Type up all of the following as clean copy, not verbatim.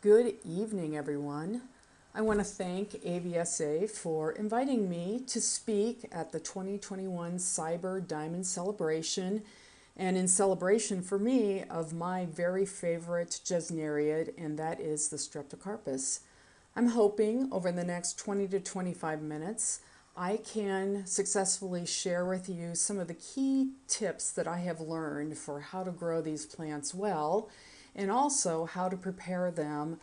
Good evening, everyone. I want to thank AVSA for inviting me to speak at the 2021 Cyber Diamond Celebration, and in celebration for me of my very favorite gesneriid, and that is the Streptocarpus. I'm hoping over the next 20 to 25 minutes I can successfully share with you some of the key tips that I have learned for how to grow these plants well, and also how to prepare them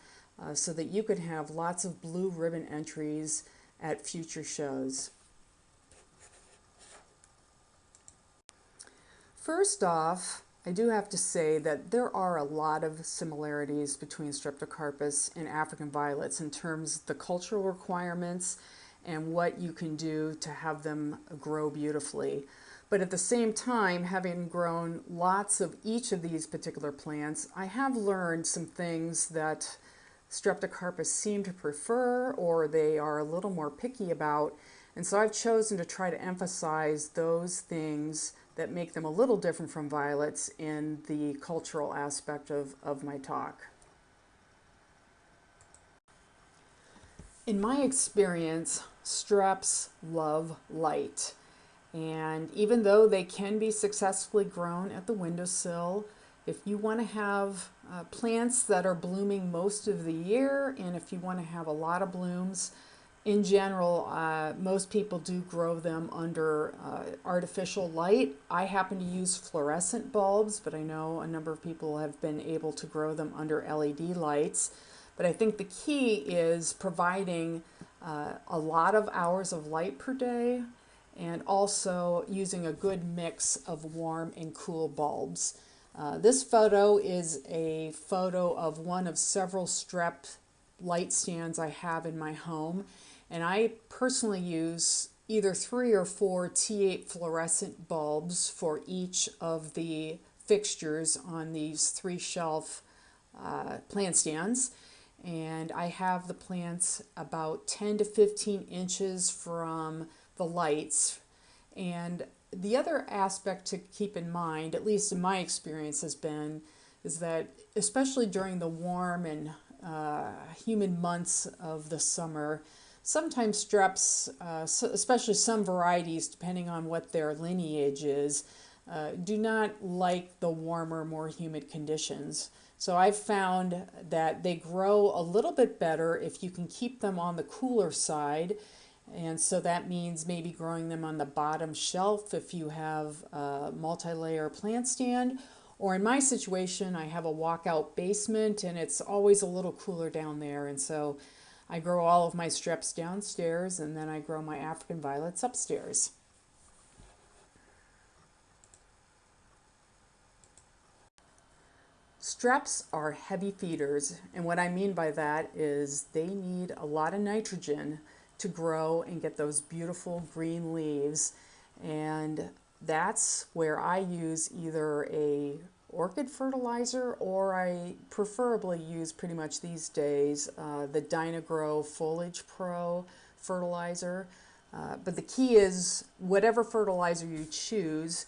so that you could have lots of blue ribbon entries at future shows. First off, I do have to say that there are a lot of similarities between Streptocarpus and African violets in terms of the cultural requirements and what you can do to have them grow beautifully. But at the same time, having grown lots of each of these particular plants, I have learned some things that Streptocarpus seem to prefer, or they are a little more picky about. And so I've chosen to try to emphasize those things that make them a little different from violets in the cultural aspect of my talk. In my experience, Streps love light. And even though they can be successfully grown at the windowsill, if you want to have plants that are blooming most of the year, and if you want to have a lot of blooms, in general, most people do grow them under artificial light. I happen to use fluorescent bulbs, but I know a number of people have been able to grow them under LED lights. But I think the key is providing a lot of hours of light per day, and also using a good mix of warm and cool bulbs. This photo is a photo of one of several strep light stands I have in my home, and I personally use either 3 or 4 T8 fluorescent bulbs for each of the fixtures on these 3 shelf plant stands. And I have the plants about 10 to 15 inches from the lights. And the other aspect to keep in mind, at least in my experience, is that especially during the warm and humid months of the summer, sometimes streps, especially some varieties, depending on what their lineage is, do not like the warmer, more humid conditions. So I've found that they grow a little bit better if you can keep them on the cooler side. And so that means maybe growing them on the bottom shelf if you have a multi-layer plant stand. Or in my situation, I have a walkout basement and it's always a little cooler down there. And so I grow all of my streps downstairs, and then I grow my African violets upstairs. Streps are heavy feeders, and what I mean by that is they need a lot of nitrogen to grow and get those beautiful green leaves, and that's where I use either a orchid fertilizer, or I preferably use pretty much these days the Dynagrow Foliage Pro fertilizer. But the key is whatever fertilizer you choose,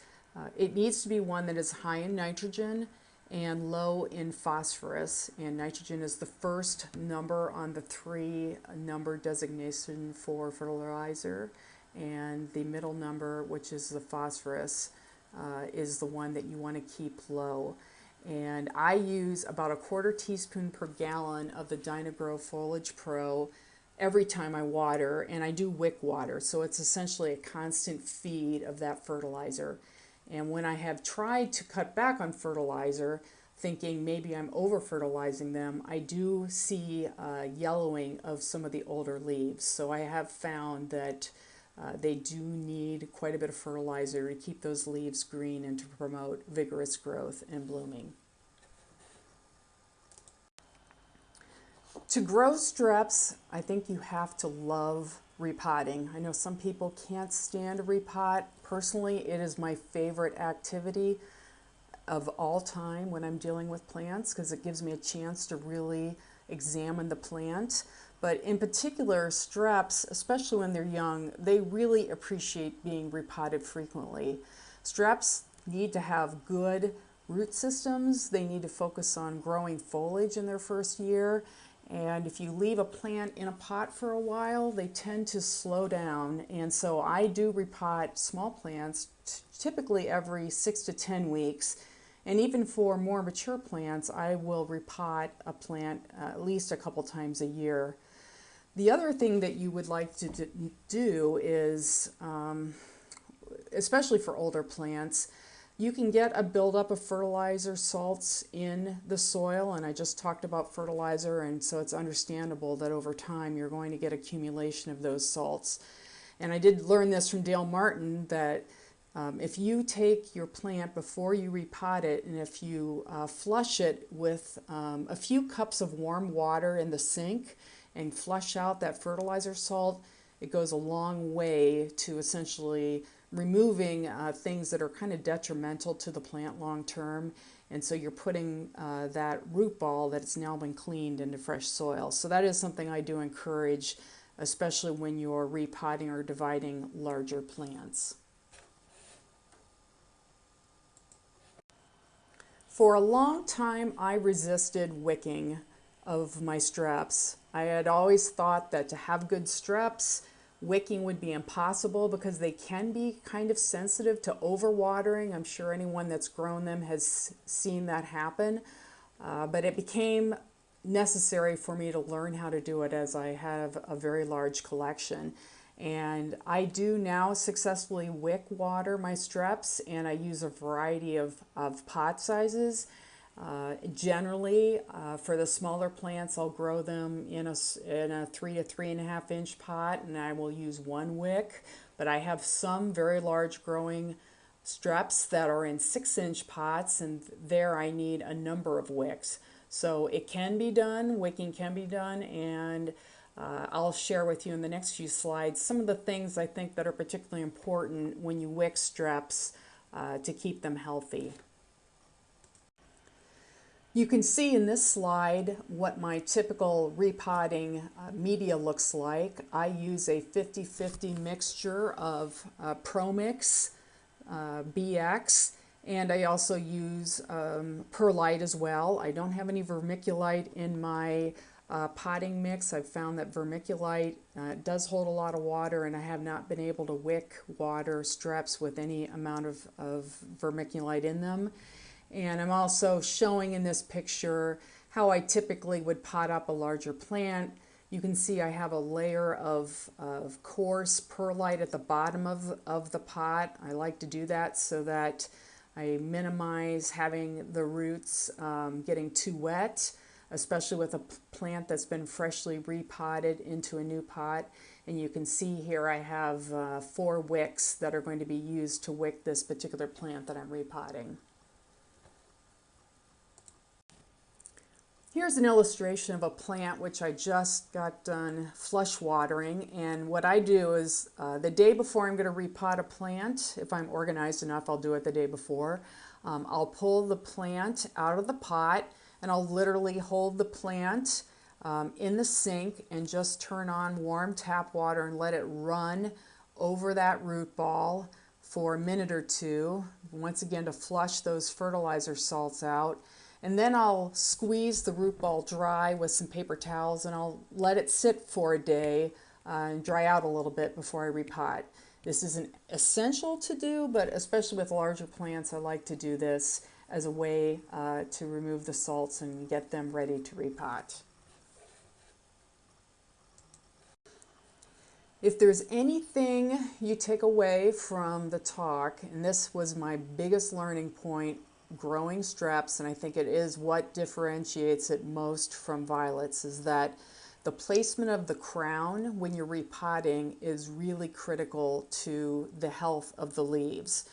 it needs to be one that is high in nitrogen and low in phosphorus, and nitrogen is the first number on the 3 number designation for fertilizer, and the middle number, which is the phosphorus, is the one that you want to keep low. And I use about a 1/4 teaspoon per gallon of the Dynagrow Foliage Pro every time I water, and I do wick water, so it's essentially a constant feed of that fertilizer. And when I have tried to cut back on fertilizer, thinking maybe I'm over fertilizing them, I do see yellowing of some of the older leaves. So I have found that they do need quite a bit of fertilizer to keep those leaves green and to promote vigorous growth and blooming. To grow streps, I think you have to love repotting. I know some people can't stand a repot. Personally, it is my favorite activity of all time when I'm dealing with plants, because it gives me a chance to really examine the plant. But in particular, streps, especially when they're young, they really appreciate being repotted frequently. Streps need to have good root systems. They need to focus on growing foliage in their first year. And if you leave a plant in a pot for a while, they tend to slow down. And so I do repot small plants typically every 6 to 10 weeks. And even for more mature plants, I will repot a plant at least a couple times a year. The other thing that you would like to do is, especially for older plants, you can get a buildup of fertilizer salts in the soil, and I just talked about fertilizer, and so it's understandable that over time you're going to get accumulation of those salts. And I did learn this from Dale Martin that if you take your plant before you repot it, and if you flush it with a few cups of warm water in the sink and flush out that fertilizer salt, it goes a long way to essentially removing things that are kind of detrimental to the plant long term. And so you're putting that root ball that's now been cleaned into fresh soil. So that is something I do encourage, especially when you're repotting or dividing larger plants. For a long time, I resisted wicking of my Streps. I had always thought that to have good Streps, wicking would be impossible because they can be kind of sensitive to overwatering. I'm sure anyone that's grown them has seen that happen. But it became necessary for me to learn how to do it as I have a very large collection. And I do now successfully wick water my Streps, and I use a variety of pot sizes. Generally, for the smaller plants, I'll grow them in a 3 to 3.5 inch pot, and I will use one wick. But I have some very large growing Streps that are in 6-inch pots, and there I need a number of wicks. So it can be done, wicking can be done, and I'll share with you in the next few slides some of the things I think that are particularly important when you wick Streps to keep them healthy. You can see in this slide what my typical repotting media looks like. I use a 50-50 mixture of ProMix, BX, and I also use perlite as well. I don't have any vermiculite in my potting mix. I've found that vermiculite does hold a lot of water, and I have not been able to wick water Streps with any amount of vermiculite in them. And I'm also showing in this picture how I typically would pot up a larger plant. You can see I have a layer of coarse perlite at the bottom of the pot. I like to do that so that I minimize having the roots getting too wet, especially with a plant that's been freshly repotted into a new pot. And you can see here I have 4 wicks that are going to be used to wick this particular plant that I'm repotting. Here's an illustration of a plant which I just got done flush watering, and what I do is the day before I'm going to repot a plant, if I'm organized enough I'll do it the day before, I'll pull the plant out of the pot and I'll literally hold the plant in the sink and just turn on warm tap water and let it run over that root ball for a minute or two, once again to flush those fertilizer salts out. And then I'll squeeze the root ball dry with some paper towels and I'll let it sit for a day and dry out a little bit before I repot. This isn't essential to do, but especially with larger plants, I like to do this as a way to remove the salts and get them ready to repot. If there's anything you take away from the talk, and this was my biggest learning point, growing Streps, and I think it is what differentiates it most from violets, is that the placement of the crown when you're repotting is really critical to the health of the leaves.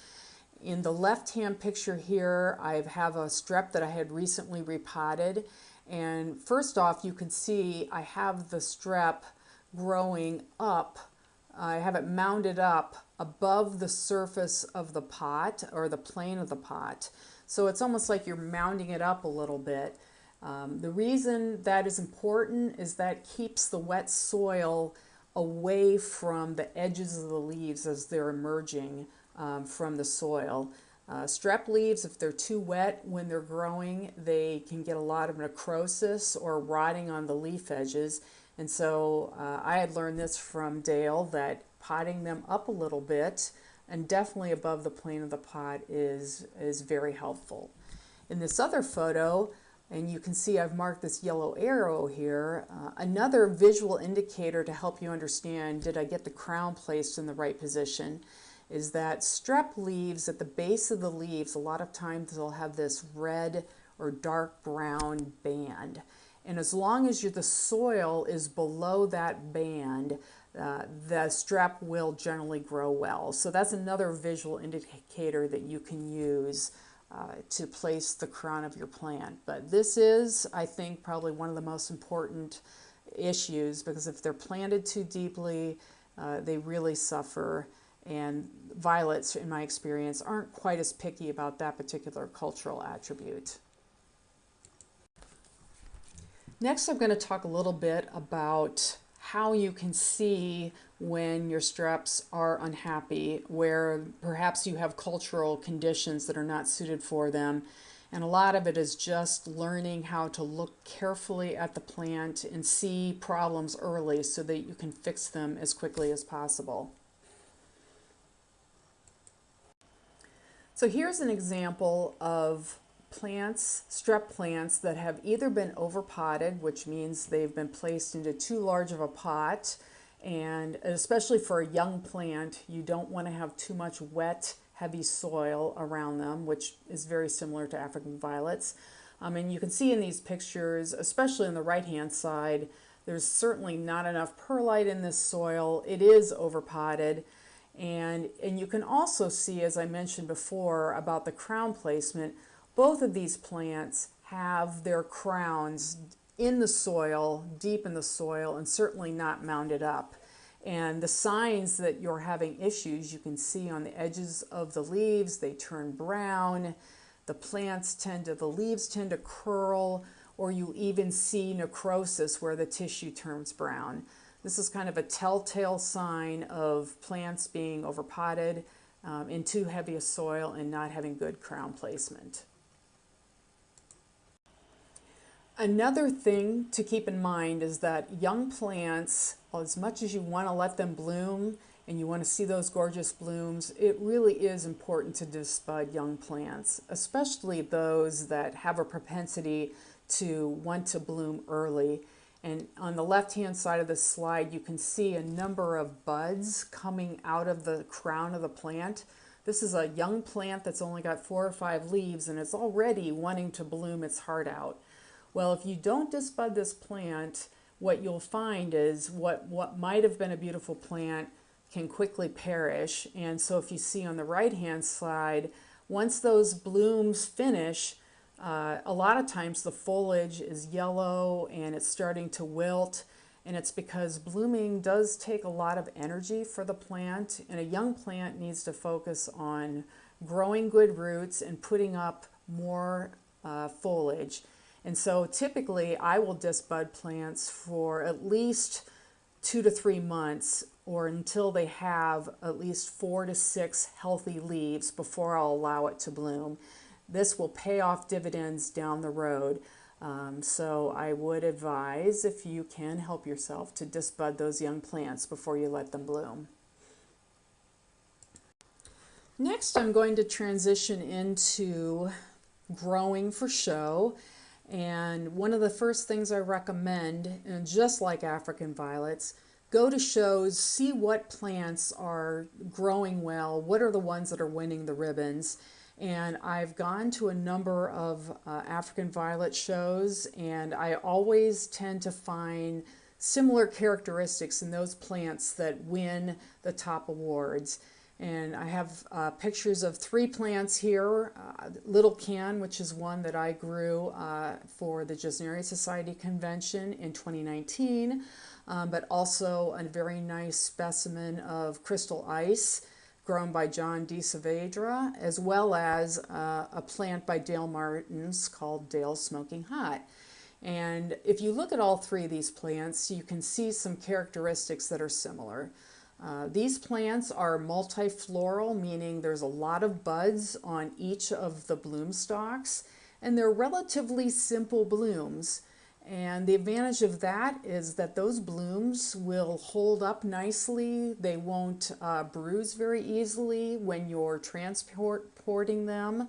In the left-hand picture here, I have a Strep that I had recently repotted, and first off you can see I have the Strep growing up. I have it mounded up above the surface of the pot, or the plane of the pot. So it's almost like you're mounding it up a little bit. The reason that is important is that keeps the wet soil away from the edges of the leaves as they're emerging from the soil. Strep leaves, if they're too wet when they're growing, they can get a lot of necrosis or rotting on the leaf edges. And so I had learned this from Dale, that potting them up a little bit and definitely above the plane of the pot is very helpful. In this other photo, and you can see I've marked this yellow arrow here, another visual indicator to help you understand, did I get the crown placed in the right position, is that strep leaves at the base of the leaves, a lot of times they'll have this red or dark brown band. And as long as the soil is below that band, the strep will generally grow well. So that's another visual indicator that you can use to place the crown of your plant. But this is, I think, probably one of the most important issues, because if they're planted too deeply, they really suffer. And violets, in my experience, aren't quite as picky about that particular cultural attribute. Next, I'm going to talk a little bit about how you can see when your streps are unhappy, where perhaps you have cultural conditions that are not suited for them. And a lot of it is just learning how to look carefully at the plant and see problems early so that you can fix them as quickly as possible. So here's an example of plants, strep plants, that have either been overpotted, which means they've been placed into too large of a pot, and especially for a young plant, you don't want to have too much wet, heavy soil around them, which is very similar to African violets. And you can see in these pictures, especially on the right-hand side, there's certainly not enough perlite in this soil. It is overpotted. And you can also see, as I mentioned before, about the crown placement, both of these plants have their crowns in the soil, deep in the soil, and certainly not mounded up. And the signs that you're having issues, you can see on the edges of the leaves, they turn brown. The leaves tend to curl, or you even see necrosis where the tissue turns brown. This is kind of a telltale sign of plants being overpotted in too heavy a soil and not having good crown placement. Another thing to keep in mind is that young plants, as much as you want to let them bloom and you want to see those gorgeous blooms, it really is important to disbud young plants, especially those that have a propensity to want to bloom early. And on the left-hand side of the slide, you can see a number of buds coming out of the crown of the plant. This is a young plant that's only got 4 or 5 leaves, and it's already wanting to bloom its heart out. Well, if you don't disbud this plant, what you'll find is what might have been a beautiful plant can quickly perish. And so if you see on the right-hand side, once those blooms finish, a lot of times the foliage is yellow and it's starting to wilt, and it's because blooming does take a lot of energy for the plant, and a young plant needs to focus on growing good roots and putting up more foliage. And so typically I will disbud plants for at least 2 to 3 months, or until they have at least 4 to 6 healthy leaves before I'll allow it to bloom. This will pay off dividends down the road. So I would advise, if you can help yourself, to disbud those young plants before you let them bloom. Next, I'm going to transition into growing for show. And one of the first things I recommend, and just like African violets, go to shows, see what plants are growing well, what are the ones that are winning the ribbons. And I've gone to a number of African violet shows, and I always tend to find similar characteristics in those plants that win the top awards. And I have pictures of 3 plants here. Little Can, which is one that I grew for the Gesneri Society convention in 2019, but also a very nice specimen of Crystal Ice grown by John D. Saavedra, as well as a plant by Dale Martins called Dale Smoking Hot. And if you look at all 3 of these plants, you can see some characteristics that are similar. These plants are multifloral, meaning there's a lot of buds on each of the bloom stalks, and they're relatively simple blooms. And the advantage of that is that those blooms will hold up nicely. They won't bruise very easily when you're transporting them.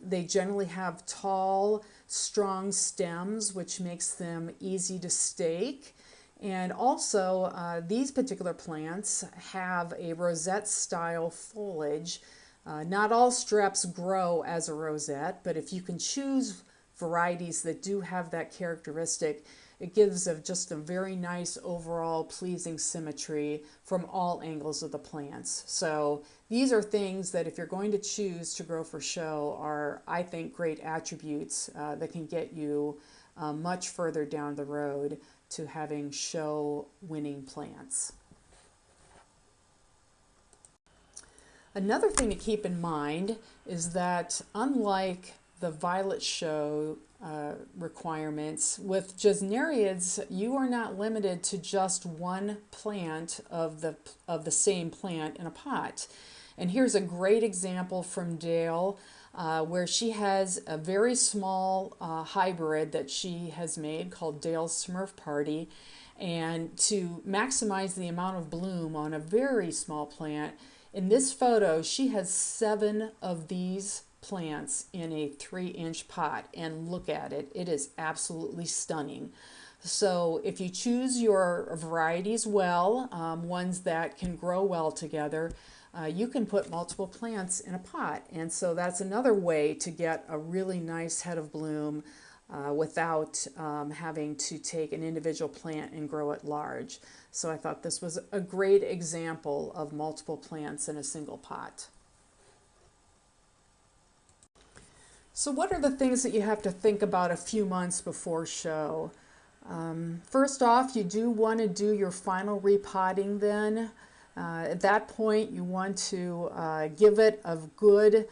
They generally have tall, strong stems, which makes them easy to stake. And also, these particular plants have a rosette style foliage. Not all Streps grow as a rosette, but if you can choose varieties that do have that characteristic, it gives just a very nice overall pleasing symmetry from all angles of the plants. So these are things that if you're going to choose to grow for show are, I think, great attributes that can get you much further down the road to having show winning plants. Another thing to keep in mind is that unlike the violet show requirements, with gesneriads, you are not limited to just one plant of the same plant in a pot. And here's a great example from Dale, where she has a very small hybrid that she has made called Dale's Smurf Party. And to maximize the amount of bloom on a very small plant, in this photo, she has 7 of these plants in a 3-inch pot, and look at it. It is absolutely stunning. So if you choose your varieties well, ones that can grow well together, you can put multiple plants in a pot. And so that's another way to get a really nice head of bloom without having to take an individual plant and grow it large. So I thought this was a great example of multiple plants in a single pot. So what are the things that you have to think about a few months before show? First off, you do want to do your final repotting then. At that point, you want to give it a good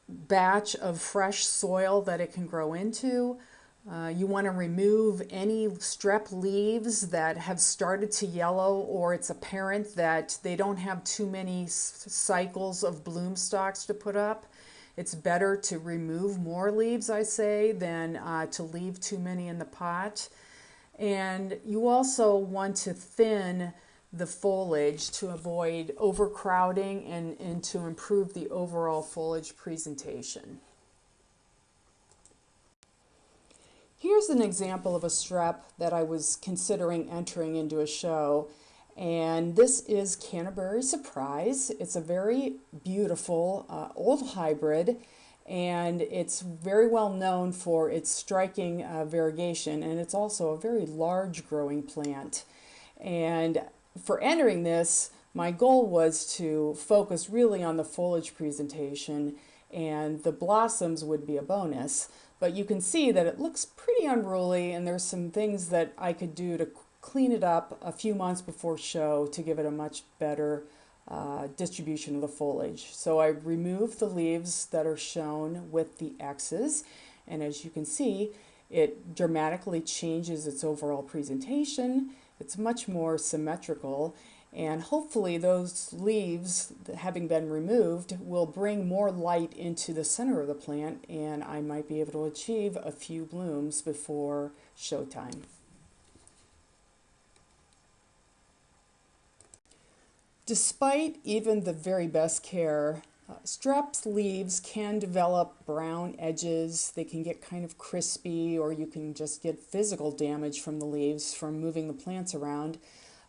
batch of fresh soil that it can grow into. You want to remove any strep leaves that have started to yellow, or it's apparent that they don't have too many cycles of bloom stalks to put up. It's better to remove more leaves, I say, than to leave too many in the pot. And you also want to thin the foliage to avoid overcrowding and to improve the overall foliage presentation. Here's an example of a strep that I was considering entering into a show. And this is Canterbury Surprise. It's a very beautiful old hybrid, and it's very well known for its striking variegation, and it's also a very large growing plant. And for entering this, my goal was to focus really on the foliage presentation, and the blossoms would be a bonus. But you can see that it looks pretty unruly, and there's some things that I could do to clean it up a few months before show to give it a much better distribution of the foliage. So I removed the leaves that are shown with the X's, and as you can see, it dramatically changes its overall presentation. It's much more symmetrical, and hopefully those leaves, having been removed, will bring more light into the center of the plant, and I might be able to achieve a few blooms before showtime. Despite even the very best care, Streps leaves can develop brown edges. They can get kind of crispy, or you can just get physical damage from the leaves from moving the plants around.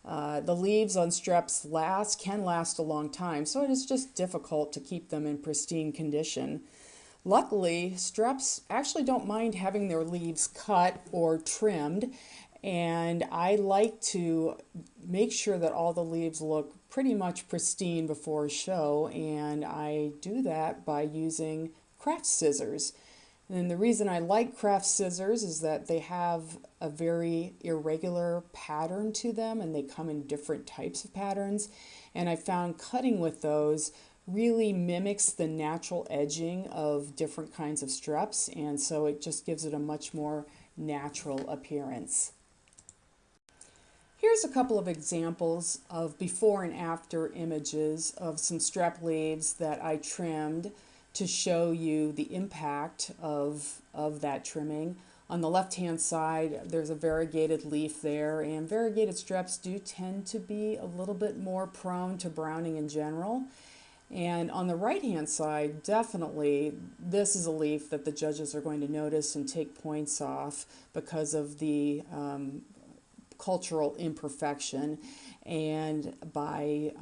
The leaves on Streps can last a long time, so it is just difficult to keep them in pristine condition. Luckily, Streps actually don't mind having their leaves cut or trimmed, and I like to make sure that all the leaves look pretty much pristine before a show, and I do that by using craft scissors. And the reason I like craft scissors is that they have a very irregular pattern to them, and they come in different types of patterns, and I found cutting with those really mimics the natural edging of different kinds of Streps, and so it just gives it a much more natural appearance. Here's a couple of examples of before and after images of some strep leaves that I trimmed to show you the impact of that trimming. On the left-hand side, there's a variegated leaf there, and variegated streps do tend to be a little bit more prone to browning in general. And on the right-hand side, definitely, this is a leaf that the judges are going to notice and take points off because of the cultural imperfection. And by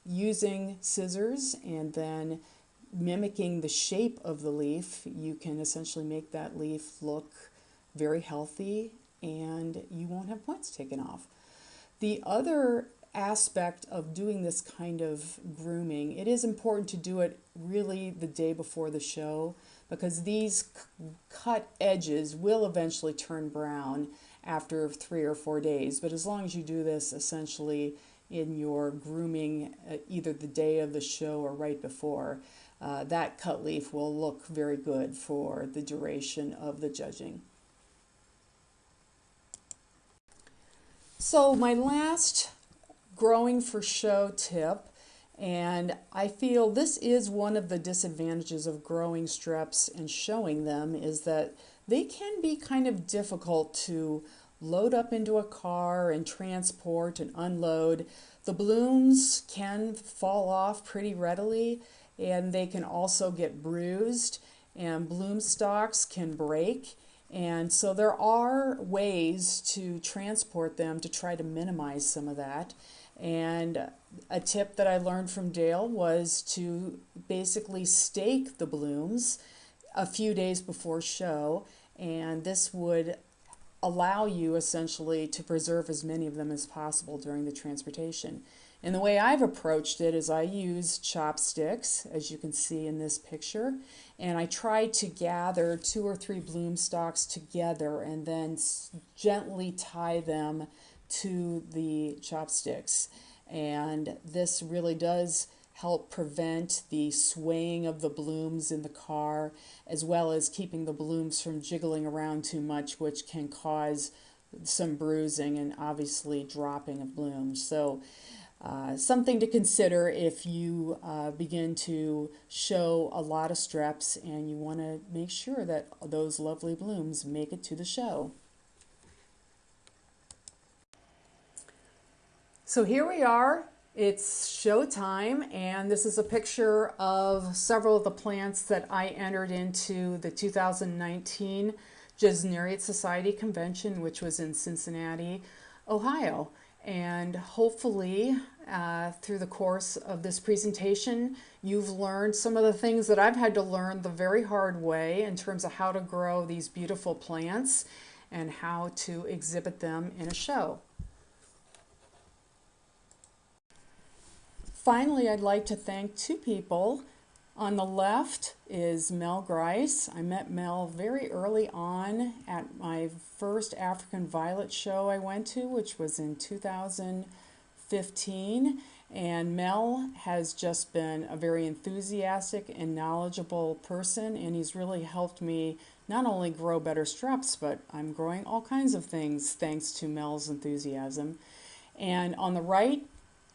using scissors and then mimicking the shape of the leaf, you can essentially make that leaf look very healthy and you won't have points taken off. The other aspect of doing this kind of grooming, it is important to do it really the day before the show, because these cut edges will eventually turn brown after 3 or 4 days. But as long as you do this essentially in your grooming either the day of the show or right before, that cut leaf will look very good for the duration of the judging. So my last growing for show tip, and I feel this is one of the disadvantages of growing streps and showing them, is that they can be kind of difficult to load up into a car and transport and unload. The blooms can fall off pretty readily, and they can also get bruised, and bloom stalks can break. And so there are ways to transport them to try to minimize some of that. And a tip that I learned from Dale was to basically stake the blooms a few days before show, and this would allow you essentially to preserve as many of them as possible during the transportation. And the way I've approached it is I use chopsticks, as you can see in this picture, and I try to gather 2 or 3 bloom stalks together and then gently tie them to the chopsticks. And this really does help prevent the swaying of the blooms in the car, as well as keeping the blooms from jiggling around too much, which can cause some bruising and obviously dropping of blooms. So something to consider if you begin to show a lot of streps and you want to make sure that those lovely blooms make it to the show. So here we are. It's show time, and this is a picture of several of the plants that I entered into the 2019 Gesneriate Society Convention, which was in Cincinnati, Ohio. And hopefully through the course of this presentation, you've learned some of the things that I've had to learn the very hard way in terms of how to grow these beautiful plants and how to exhibit them in a show. Finally, I'd like to thank 2 people. On the left is Mel Grice. I met Mel very early on at my first African Violet show I went to, which was in 2015. And Mel has just been a very enthusiastic and knowledgeable person, and he's really helped me not only grow better streps, but I'm growing all kinds of things thanks to Mel's enthusiasm. And on the right,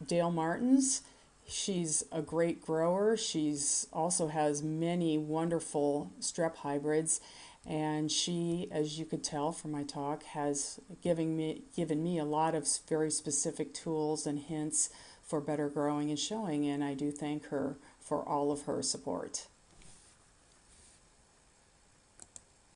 Dale Martins. She's a great grower. She's also has many wonderful strep hybrids, and she, as you could tell from my talk, has given me a lot of very specific tools and hints for better growing and showing, and I do thank her for all of her support.